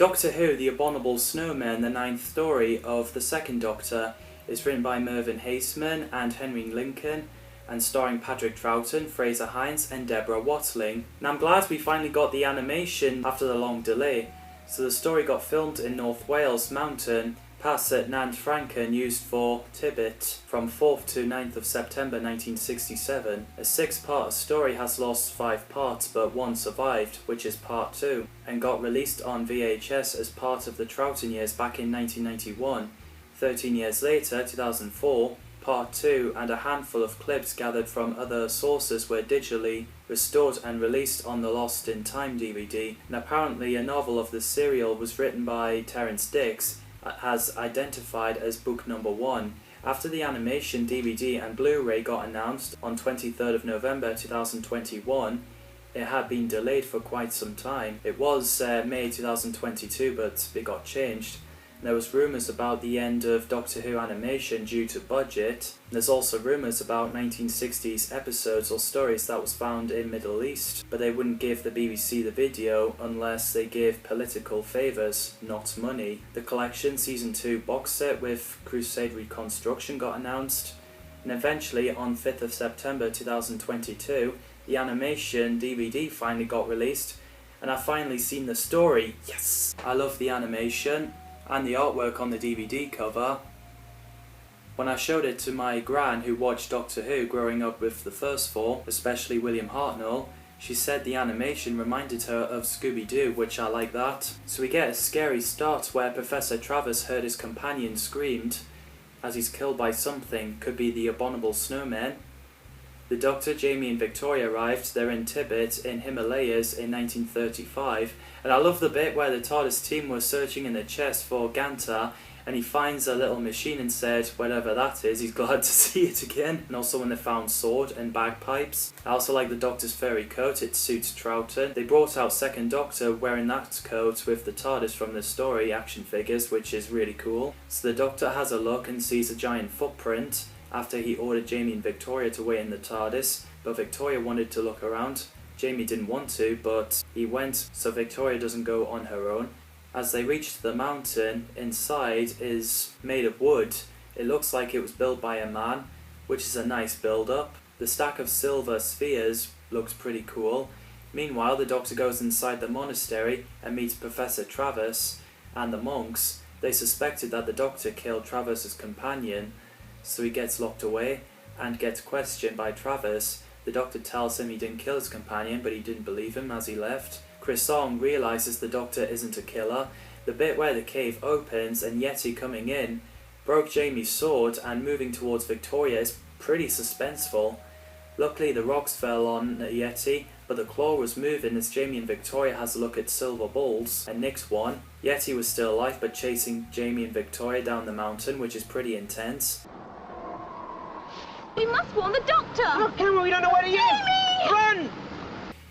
Doctor Who, The Abominable Snowmen, the 9th story of the second Doctor, is written by Mervyn Haseman and Henry Lincoln, and starring Patrick Troughton, Fraser Hines and Deborah Watling. And I'm glad we finally got the animation after the long delay. So the story got filmed in North Wales Mountain, Pass at Nant Franken, used for Tibet from 4th to 9th of September 1967. A 6-part story has lost 5 parts, but one survived, which is part 2, and got released on VHS as part of the Troughton years back in 1991. 13 years later, 2004, part 2 and a handful of clips gathered from other sources were digitally restored and released on the Lost in Time DVD. And apparently a novel of the serial was written by Terrance Dicks, as identified as book number 1. After the animation, DVD and Blu-ray got announced on 23rd of November 2021, it had been delayed for quite some time. It was May 2022, but it got changed. There was rumours about the end of Doctor Who animation due to budget. There's also rumours about 1960s episodes or stories that was found in Middle East, but they wouldn't give the BBC the video unless they gave political favours, not money. The Collection Season 2 box set with Crusade Reconstruction got announced, and eventually on 5th of September 2022, the animation DVD finally got released, and I've finally seen the story. Yes! I love the animation and the artwork on the DVD cover. When I showed it to my gran who watched Doctor Who growing up with the first 4, especially William Hartnell, she said the animation reminded her of Scooby-Doo, which I like that. So we get a scary start where Professor Travers heard his companion screamed as he's killed by something, could be the Abominable Snowmen. The Doctor, Jamie and Victoria arrived. They're in Tibet in Himalayas in 1935, and I love the bit where the TARDIS team was searching in the chest for Ganta, and he finds a little machine and said, whatever that is, he's glad to see it again. And also when they found sword and bagpipes. I also like the Doctor's furry coat, it suits Troughton. They brought out second Doctor wearing that coat with the TARDIS from the story action figures, which is really cool. So the Doctor has a look and sees a giant footprint after he ordered Jamie and Victoria to wait in the TARDIS, but Victoria wanted to look around. Jamie didn't want to, but he went, so Victoria doesn't go on her own. As they reach the mountain, inside is made of wood. It looks like it was built by a man, which is a nice build-up. The stack of silver spheres looks pretty cool. Meanwhile, the Doctor goes inside the monastery and meets Professor Travers and the monks. They suspected that the Doctor killed Travers' companion, so he gets locked away and gets questioned by Travers. The Doctor tells him he didn't kill his companion, but he didn't believe him as he left. Chris Song realises the Doctor isn't a killer. The bit where the cave opens and Yeti coming in broke Jamie's sword, and moving towards Victoria is pretty suspenseful. Luckily the rocks fell on Yeti, but the claw was moving as Jamie and Victoria has a look at silver balls and nicks one. Yeti was still alive but chasing Jamie and Victoria down the mountain, which is pretty intense. We must warn the Doctor! How can we don't know where he is! Run!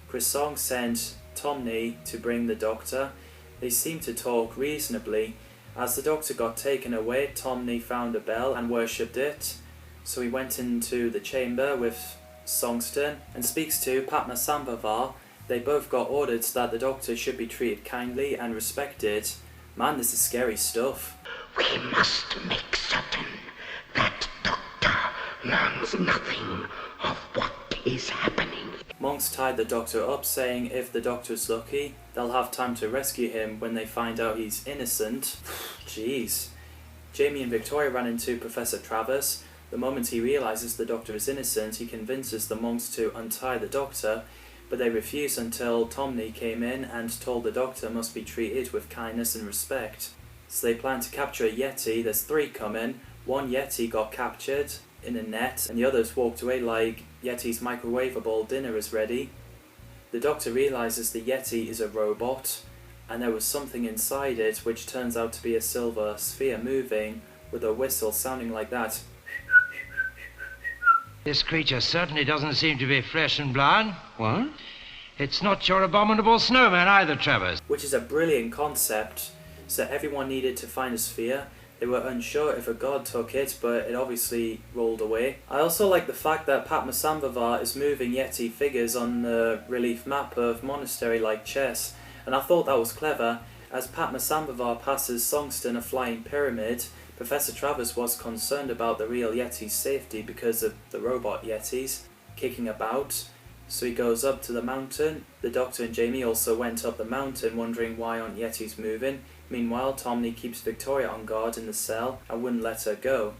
Chris Song sent Tomney to bring the Doctor. They seemed to talk reasonably. As the Doctor got taken away, Tomney found a bell and worshipped it. So he went into the chamber with Songston and speaks to Padmasambhava. They both got orders that the Doctor should be treated kindly and respected. Man, this is scary stuff. We must make certain that Doctor learns nothing of what is happening. Monks tied the Doctor up, saying if the Doctor's lucky, they'll have time to rescue him when they find out he's innocent. Jeez. Jamie and Victoria ran into Professor Travers. The moment he realises the Doctor is innocent, he convinces the monks to untie the Doctor, but they refuse until Tomney came in and told the Doctor must be treated with kindness and respect. So they plan to capture a Yeti. There's 3 coming. One Yeti got captured in a net, and the others walked away like Yeti's microwavable dinner is ready. The Doctor realises the Yeti is a robot, and there was something inside it which turns out to be a silver sphere moving with a whistle sounding like that. This creature certainly doesn't seem to be flesh and blood. What? It's not your abominable snowman either, Travers. Which is a brilliant concept. So everyone needed to find a sphere. They were unsure if a god took it, but it obviously rolled away. I also like the fact that Padmasambhava is moving Yeti figures on the relief map of monastery like chess, and I thought that was clever. As Padmasambhava passes Songston a flying pyramid, Professor Travers was concerned about the real Yeti's safety because of the robot Yetis kicking about, so he goes up to the mountain. The Doctor and Jamie also went up the mountain wondering why aren't Yetis moving. Meanwhile, Tomney keeps Victoria on guard in the cell and wouldn't let her go.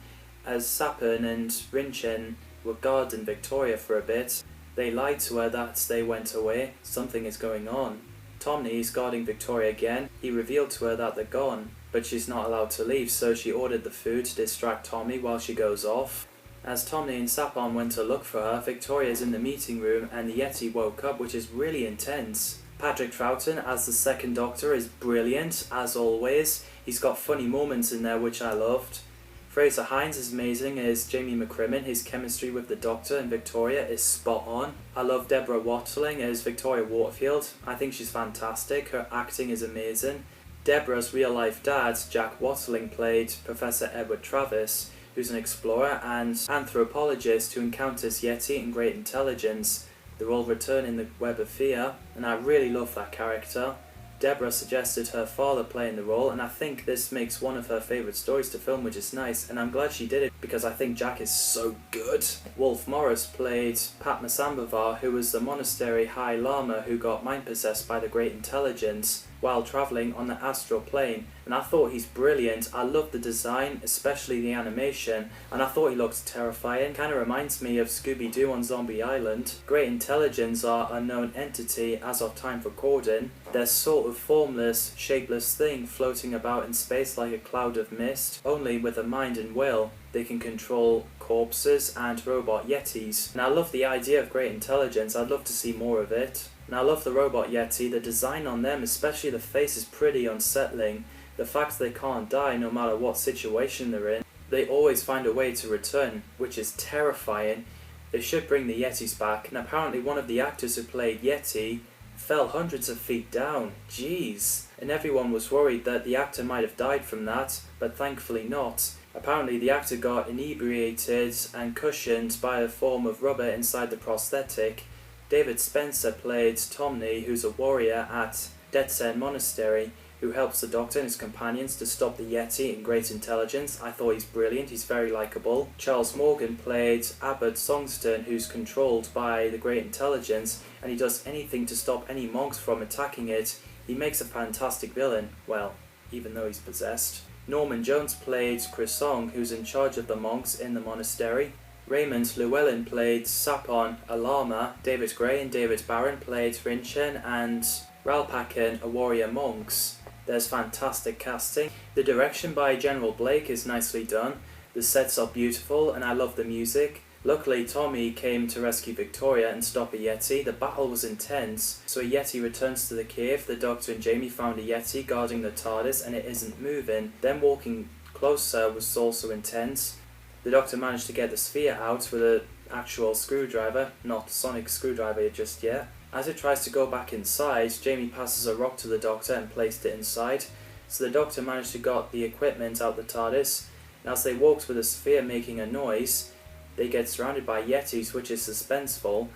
As Sapin and Rinchen were guarding Victoria for a bit, they lied to her that they went away. Something is going on. Tomney is guarding Victoria again. He revealed to her that they're gone, but she's not allowed to leave, so she ordered the food to distract Tommy while she goes off. As Tomney and Sapon went to look for her, Victoria's in the meeting room and the Yeti woke up, which is really intense. Patrick Troughton as the second Doctor is brilliant, as always. He's got funny moments in there which I loved. Fraser Hines is amazing as Jamie McCrimmon. His chemistry with the Doctor and Victoria is spot on. I love Deborah Watling as Victoria Waterfield. I think she's fantastic. Her acting is amazing. Deborah's real-life dad, Jack Watling, played Professor Edward Travis, who's an explorer and anthropologist who encounters Yeti and great intelligence. They're all return in the Web of Fear, and I really love that character. Deborah suggested her father playing the role, and I think this makes one of her favourite stories to film, which is nice, and I'm glad she did it because I think Jack is so good. Wolf Morris played Padmasambhava, who was the monastery High Lama who got mind-possessed by the Great Intelligence while travelling on the astral plane, and I thought he's brilliant. I love the design, especially the animation, and I thought he looked terrifying. Kinda reminds me of Scooby-Doo on Zombie Island. Great Intelligence are a known entity as of time recording. They're sort of formless, shapeless thing floating about in space like a cloud of mist. Only with a mind and will, they can control corpses and robot Yetis. And I love the idea of Great Intelligence. I'd love to see more of it. And I love the robot Yeti. The design on them, especially the face, is pretty unsettling. The fact they can't die no matter what situation they're in. They always find a way to return, which is terrifying. They should bring the Yetis back, and apparently one of the actors who played Yeti fell hundreds of feet down. Jeez. And everyone was worried that the actor might have died from that, but thankfully not. Apparently the actor got inebriated and cushioned by a form of rubber inside the prosthetic. David Spencer played Tomney, who's a warrior at Detsen Monastery, who helps the Doctor and his companions to stop the Yeti in Great Intelligence. I thought he's brilliant, he's very likeable. Charles Morgan played Abbot Songston, who's controlled by the Great Intelligence, and he does anything to stop any monks from attacking it. He makes a fantastic villain, well, even though he's possessed. Norman Jones played Crisong, who's in charge of the monks in the monastery. Raymond Llewellyn played Sapon, a llama. David Gray and David Barron played Rinchen and Ralpakan, a warrior monks. There's fantastic casting. The direction by General Blake is nicely done. The sets are beautiful and I love the music. Luckily, Tommy came to rescue Victoria and stop a Yeti. The battle was intense, so a Yeti returns to the cave. The Doctor and Jamie found a Yeti guarding the TARDIS and it isn't moving. Them walking closer was also intense. The Doctor managed to get the sphere out with an actual screwdriver, not sonic screwdriver just yet. As it tries to go back inside, Jamie passes a rock to the Doctor and placed it inside. So the Doctor managed to get the equipment out the TARDIS, and as they walked with the sphere making a noise, they get surrounded by Yetis, which is suspenseful.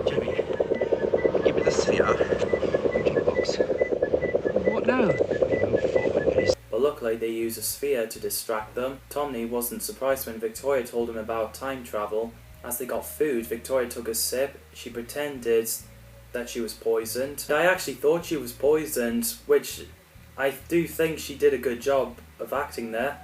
Jamie, give me the sphere. Magic box. What now? Move forward, please. But luckily they use a sphere to distract them. Tomney wasn't surprised when Victoria told him about time travel. As they got food, Victoria took a sip. She pretended that she was poisoned. I actually thought she was poisoned, which I do think she did a good job of acting there.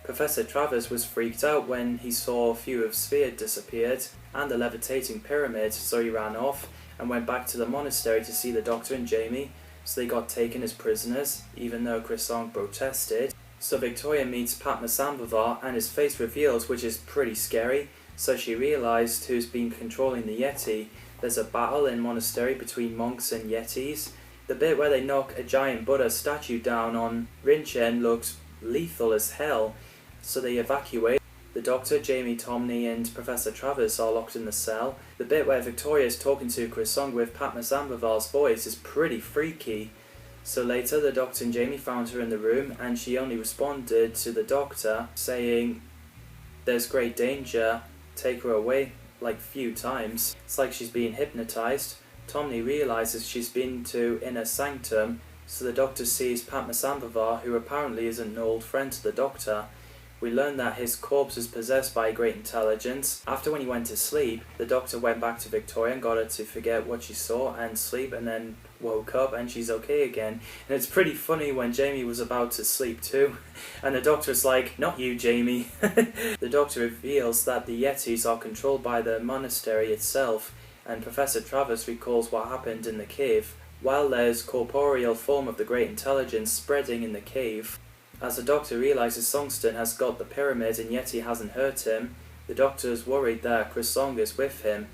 Professor Travers was freaked out when he saw a few of Sphere disappeared and the levitating pyramid, so he ran off and went back to the monastery to see the Doctor and Jamie, so they got taken as prisoners, even though Crisong protested. So Victoria meets Padmasambhava and his face reveals, which is pretty scary, so she realised who's been controlling the Yeti. There's a battle in monastery between monks and Yetis. The bit where they knock a giant Buddha statue down on Rinchen looks lethal as hell, so they evacuate. The Doctor, Jamie, Tomney and Professor Travers are locked in the cell. The bit where Victoria is talking to Crisong with Padmasambhava's voice is pretty freaky. So later the Doctor and Jamie found her in the room and she only responded to the Doctor saying, "There's great danger, take her away," like few times. It's like she's being hypnotised. Tomney realises she's been to Inner Sanctum So the Doctor sees Padmasambhava, who apparently is an old friend to the Doctor. We learn that his corpse is possessed by a great intelligence. After when he went to sleep, the Doctor went back to Victoria and got her to forget what she saw and sleep, and then woke up and she's okay again. And it's pretty funny when Jamie was about to sleep too, and the Doctor's like, "Not you, Jamie." The Doctor reveals that the Yetis are controlled by the monastery itself, and Professor Travers recalls what happened in the cave. While there's corporeal form of the great intelligence spreading in the cave, as the Doctor realises Songton has got the pyramid and Yeti hasn't hurt him, the Doctor is worried that Chris Song is with him,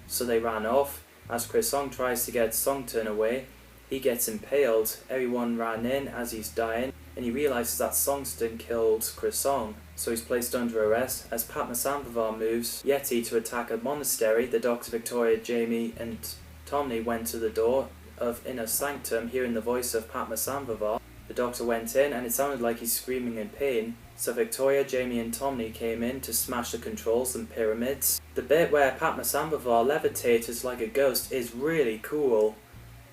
so they ran off. As Chris Song tries to get Songton away, he gets impaled. Everyone ran in as he's dying, and he realises that Songton killed Chris Song, so he's placed under arrest. As Padmasambhava moves Yeti to attack a monastery, the Doctor, Victoria, Jamie and Tomney went to the door of Inner Sanctum, hearing the voice of Padmasambhava. The Doctor went in and it sounded like he's screaming in pain, so Victoria, Jamie and Tomney came in to smash the controls and pyramids. The bit where Padmasambhava levitates like a ghost is really cool.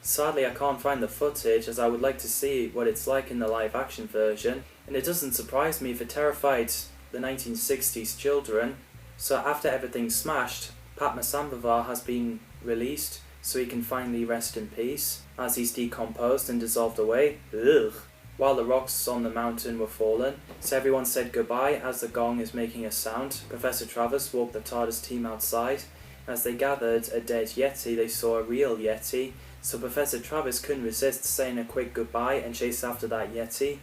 Sadly, I can't find the footage, as I would like to see what it's like in the live action version, and it doesn't surprise me if it terrified the 1960s children. So after everything's smashed, Padmasambhava has been released so he can finally rest in peace, as he's decomposed and dissolved away. Ugh. While the rocks on the mountain were fallen, so everyone said goodbye as the gong is making a sound. Professor Travers walked the TARDIS team outside. As they gathered a dead Yeti, they saw a real Yeti, so Professor Travers couldn't resist saying a quick goodbye and chased after that Yeti.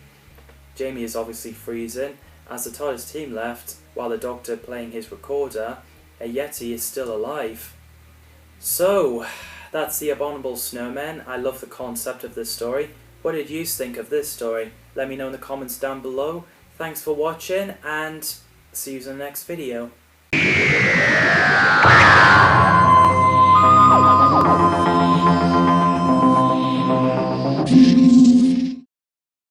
Jamie is obviously freezing. As the TARDIS team left, while the Doctor playing his recorder, a Yeti is still alive. So, that's the Abominable Snowmen. I love the concept of this story. What did you think of this story? Let me know in the comments down below. Thanks for watching, and see you in the next video.